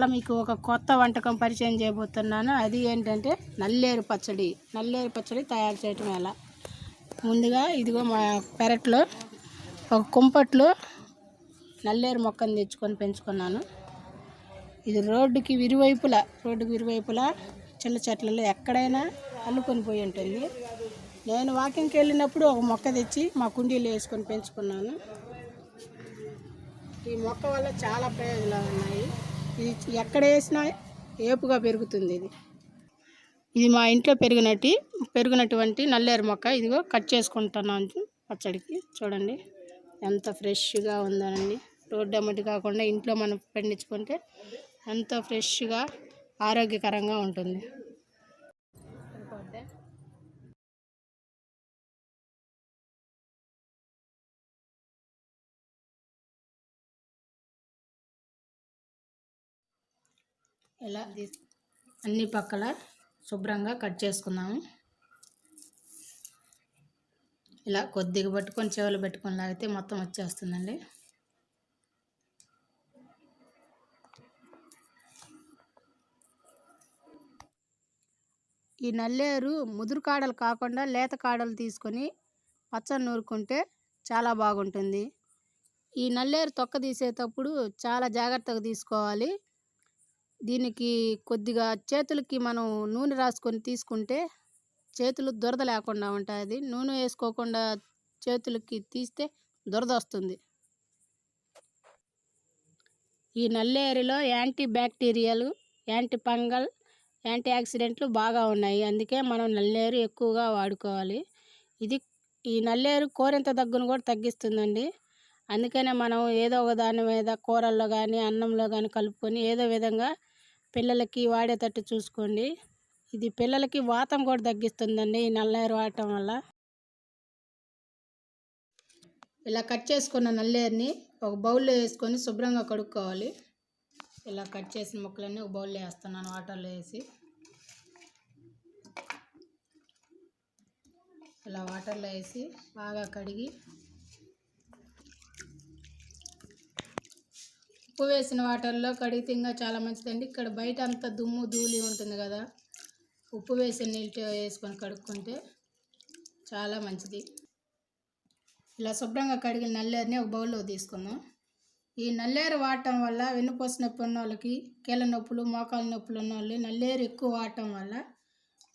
ఇవాళ మీకు ఒక కొత్త వంటకం పరిచయం చేయబోతున్నాను. అది ఏంటంటే నల్లేరు పచ్చడి. నల్లేరు పచ్చడి తయారు చేయటం ఎలా? ముందుగా ఇదిగో మా పెరట్లో ఒక కుంపట్లో నల్లేరు మొక్కను తెచ్చుకొని పెంచుకున్నాను. ఇది రోడ్డుకి ఇరువైపులా చిన్న చెట్లలో ఎక్కడైనా అల్లుకొని పోయి ఉంటుంది. నేను వాకింగ్కి వెళ్ళినప్పుడు ఒక మొక్క తెచ్చి మా కుండీలో వేసుకొని పెంచుకున్నాను. ఈ మొక్క వల్ల చాలా ప్రయోజనాలు ఉన్నాయి. ఇది ఎక్కడ వేసినా ఏపుగా పెరుగుతుంది. ఇది మా ఇంట్లో పెరిగినటువంటి నల్లేరు మొక్క. ఇదిగో కట్ చేసుకుంటున్నాను పచ్చడికి. చూడండి ఎంత ఫ్రెష్గా ఉందనండి. రోడ్డు అమ్మటి కాకుండా ఇంట్లో మనం పండించుకుంటే ఎంతో ఫ్రెష్గా ఆరోగ్యకరంగా ఉంటుంది. ఇలా అన్ని పక్కల శుభ్రంగా కట్ చేసుకున్నాము. ఇలా కొద్దిగా పట్టుకొని చెవులు పెట్టుకొని లాగితే మొత్తం వచ్చేస్తుందండి. ఈ నల్లేరు ముదురు కాడలు కాకుండా లేత కాడలు తీసుకొని పచ్చడి నూరుకుంటే చాలా బాగుంటుంది. ఈ నల్లేరు తొక్క తీసేటప్పుడు చాలా జాగ్రత్తగా తీసుకోవాలి. దీనికి కొద్దిగా చేతులకి మనం నూనె రాసుకొని తీసుకుంటే చేతులు దురద లేకుండా ఉంటుంది. నూనె వేసుకోకుండా చేతులకి తీస్తే దురద వస్తుంది. ఈ నల్లేరులో anti bacterial, anti fungal, anti ఆక్సిడెంట్లు బాగా ఉన్నాయి. అందుకే మనం నల్లేరు ఎక్కువగా వాడుకోవాలి. ఈ నల్లేరు కోరింత దగ్గును కూడా తగ్గిస్తుందండి. అందుకనే మనం ఏదో ఒక దాని మీద కూరల్లో కానీ అన్నంలో కానీ కలుపుకొని ఏదో విధంగా పిల్లలకి వాడేటట్టు చూసుకోండి. ఇది పిల్లలకి వాతం కూడా తగ్గిస్తుందండి ఈ నల్లేరు వాడటం వల్ల. ఇలా కట్ చేసుకున్న నల్లేరుని ఒక బౌల్లో వేసుకొని శుభ్రంగా కడుక్కోవాలి. ఇలా కట్ చేసిన ముక్కలన్నీ ఒక బౌల్లో వేస్తున్నాను వాటర్లో వేసి. ఇలా వాటర్లో వేసి బాగా కడిగి ఉప్పు వేసిన వాటర్లో కడిగితే ఇంకా చాలా మంచిదండి. ఇక్కడ బయట అంతా దుమ్ము ధూళి ఉంటుంది కదా, ఉప్పు వేసిన నీళ్ళతో వేసుకొని కడుక్కుంటే చాలా మంచిది. ఇలా శుభ్రంగా కడిగిన నల్లేరుని ఒక బౌల్లో తీసుకుందాం. ఈ నల్లేరు వాడటం వల్ల వెన్నుపూస నొప్పి ఉన్న వాళ్ళకి, కీళ్ళ నొప్పులు, మోకాలు నొప్పులు ఉన్న వాళ్ళు నల్లేరు ఎక్కువ వాడటం వల్ల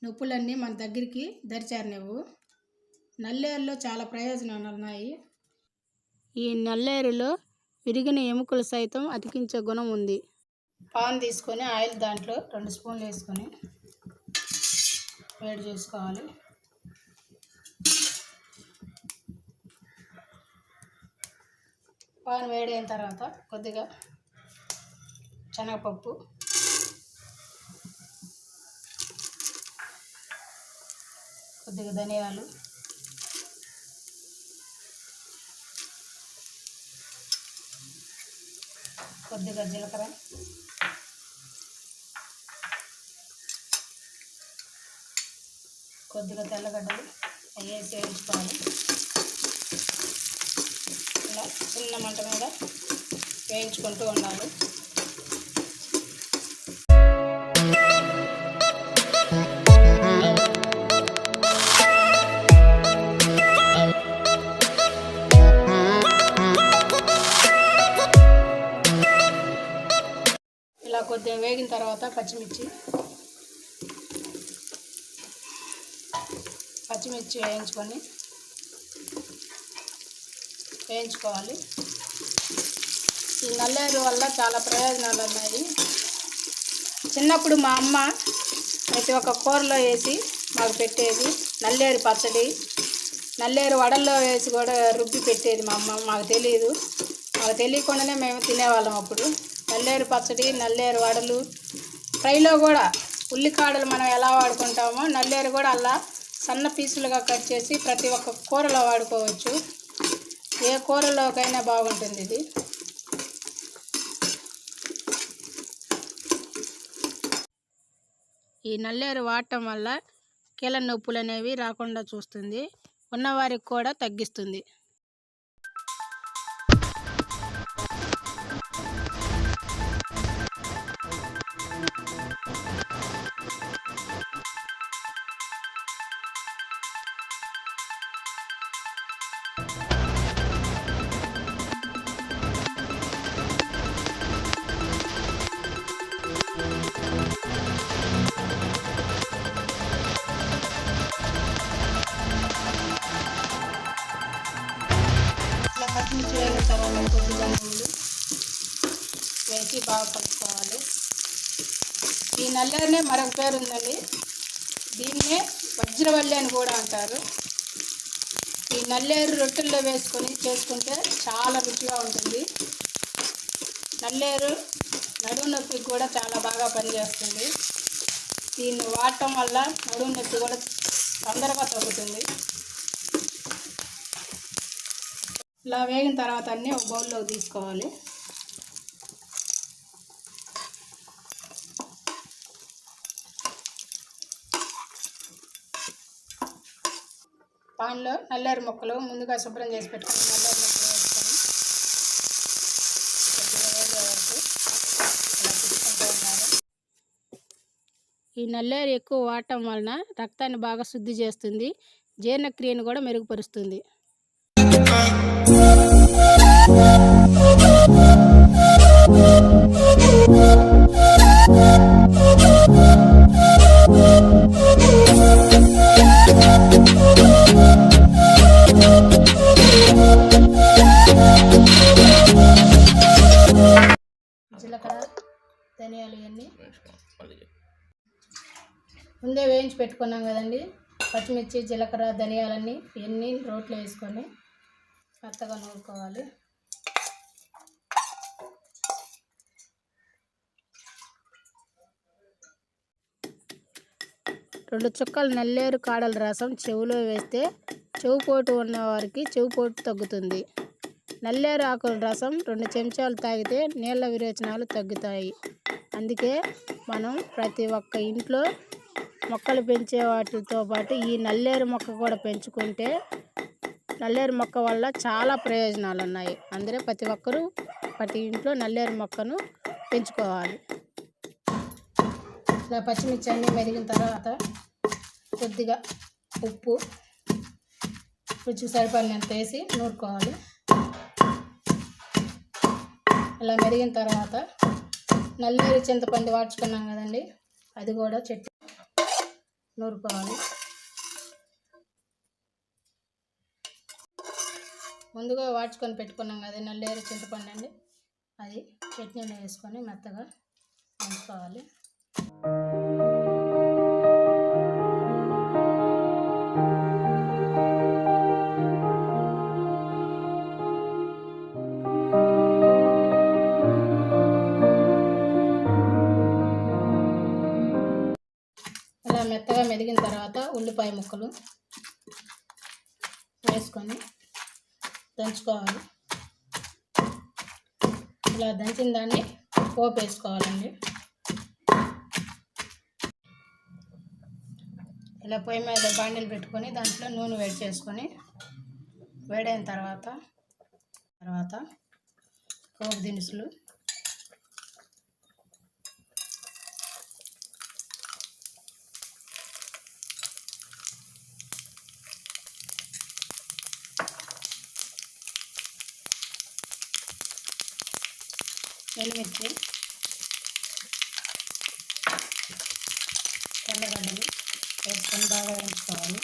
నొప్పులన్నీ మన దగ్గరికి దరిచేరనివ్వు. నల్లేరులో చాలా ప్రయోజనాలు ఉన్నాయి. ఈ నల్లేరులో విరిగిన ఎముకలు సైతం అతికించే గుణం ఉంది. పాన్ తీసుకొని ఆయిల్ దాంట్లో 2 స్పూన్లు వేసుకొని వేడి చేసుకోవాలి. పాన్ వేడి అయిన తర్వాత కొద్దిగా శనగపప్పు, కొద్దిగా ధనియాలు, కొద్దిగా జీలకర్ర, కొద్దిగా తెల్లగడ్డలు వేసి వేయించుకోవాలి. ఇలా చిన్న మంట మీద వేయించుకుంటూ ఉండాలి. ఇలా కొద్దిగా వేగిన తర్వాత పచ్చిమిర్చి వేయించుకోవాలి. ఈ నల్లేరు వల్ల చాలా ప్రయోజనాలు ఉన్నాయి. చిన్నప్పుడు మా అమ్మ ప్రతి ఒక్క కూరలో వేసి మాకు పెట్టేది. నల్లేరు పచ్చడి, నల్లేరు వడల్లో వేసి కూడా రుబ్బి పెట్టేది మా అమ్మ. మాకు తెలియకుండానే మేము తినేవాళ్ళం అప్పుడు. నల్లేరు పచ్చడి, నల్లేరు వడలు, ఫ్రైలో కూడా ఉల్లికాడలు మనం ఎలా వాడుకుంటామో నల్లేరు కూడా అలా సన్న పీసులుగా కట్ చేసి ప్రతి ఒక్క కూరలో వాడుకోవచ్చు. ఏ కూరలోకైనా బాగుంటుంది ఇది. ఈ నల్లేరు వాడటం వల్ల కీళ్ళ నొప్పులు అనేవి రాకుండా చూస్తుంది, ఉన్నవారికి కూడా తగ్గిస్తుంది. ఇట్లా పచ్చిమిర్చి వేగిన తర్వాత కొద్దిగా నీళ్ళు వేసి బాగా కలుపుకోవాలి. ఈ నల్లేరునే మరొక పేరు ఉందండి, దీన్నే వజ్రవల్లి అని కూడా అంటారు. ఈ నల్లేరు రొట్టెల్లో వేసుకొని చేసుకుంటే చాలా రుచిగా ఉంటుంది. నల్లేరు నడుము నొప్పికి కూడా చాలా బాగా పనిచేస్తుంది. దీన్ని వాడటం వల్ల నడుము నొప్పి కూడా తొందరగా తగ్గుతుంది. ఇలా వేగిన తర్వాత అన్నీ ఒక బౌల్లోకి తీసుకోవాలి. పాన్లో నల్లేరు ముక్కలు ముందుగా శుభ్రం చేసి పెట్టుకుని నల్లేరు ముక్కలు వేసుకొని కొద్దిగా వేడిగా వేసి ఇలా తిప్పుకుంటూ ఉండాలి. ఈ నల్లేరు ఎక్కువ వాడటం వలన రక్తాన్ని బాగా శుద్ధి చేస్తుంది, జీర్ణక్రియను కూడా మెరుగుపరుస్తుంది. జీలకర్ర ధనియాలు ఇవన్నీ ముందే వేయించి పెట్టుకున్నాం కదండి. పచ్చిమిర్చి జీలకర్ర ధనియాలన్నీ ఇవన్నీ రోట్లో వేసుకొని మెత్తగా నూరుకోవాలి. రెండు చుక్కలు నల్లేరు కాడల రసం చెవిలో వేస్తే చెవిపోటు ఉన్నవారికి చెవిపోటు తగ్గుతుంది. నల్లేరు ఆకుల రసం 2 చెంచాలు తాగితే నీళ్ళ విరేచనాలు తగ్గుతాయి. అందుకే మనం ప్రతి ఒక్క ఇంట్లో మొక్కలు పెంచే వాటితో పాటు ఈ నల్లేరు మొక్క కూడా పెంచుకుంటే నల్లేరు మొక్క వల్ల చాలా ప్రయోజనాలు ఉన్నాయి. అందుకే ప్రతి ఒక్కరూ ప్రతి ఇంట్లో నల్లేరు మొక్కను పెంచుకోవాలి. ఇలా పచ్చిమిర్చి అన్నీ మెదిగిన తర్వాత కొద్దిగా ఉప్పు రుచికి సరిపడినంత వేసి నూరుకోవాలి. ఇలా మెరిగిన తర్వాత నల్లేరు చింతపండు వాడ్చుకున్నాం కదండి, అది కూడా చెట్టు నూరుకోవాలి. ముందుగా వాడ్చుకొని పెట్టుకున్నాం కదా నల్లేరు చింతపండు అండి, అది చట్నీలో వేసుకొని మెత్తగా నంచుకోవాలి. ఇలా మెత్తగా మెదిగిన తర్వాత ఉల్లిపాయ ముక్కలు వేసుకొని దంచుకోవాలి. ఇలా దంచిన దాన్ని పోపు వేసుకోవాలండి. ఇలా పొయ్యి మీద బాండీలు పెట్టుకొని దాంట్లో నూనె వేడి చేసుకొని వేడైన తర్వాత పోపు దినుసులు, ఎండుమిర్చి, తెల్లగడ్డలు వేసుకొని బాగా వేయించుకోవాలి.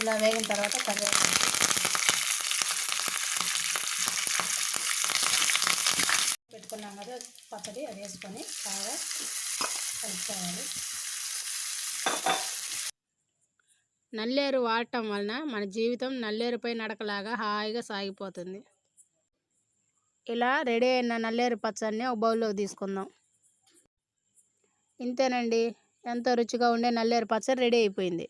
ఇలా వేగిన తర్వాత కరివేపాకు పెట్టుకున్నాం కదా పచ్చడి, అది వేసుకొని బాగా కలుపుకోవాలి. నల్లేరు వాడటం వలన మన జీవితం నల్లేరుపై నడకలాగా హాయిగా సాగిపోతుంది. ఇలా రెడీ అయిన నల్లేరు పచ్చడిని ఒక బౌల్లోకి తీసుకుందాం. ఇంతేనండి, ఎంతో రుచిగా ఉండే నల్లేరు పచ్చడి రెడీ అయిపోయింది.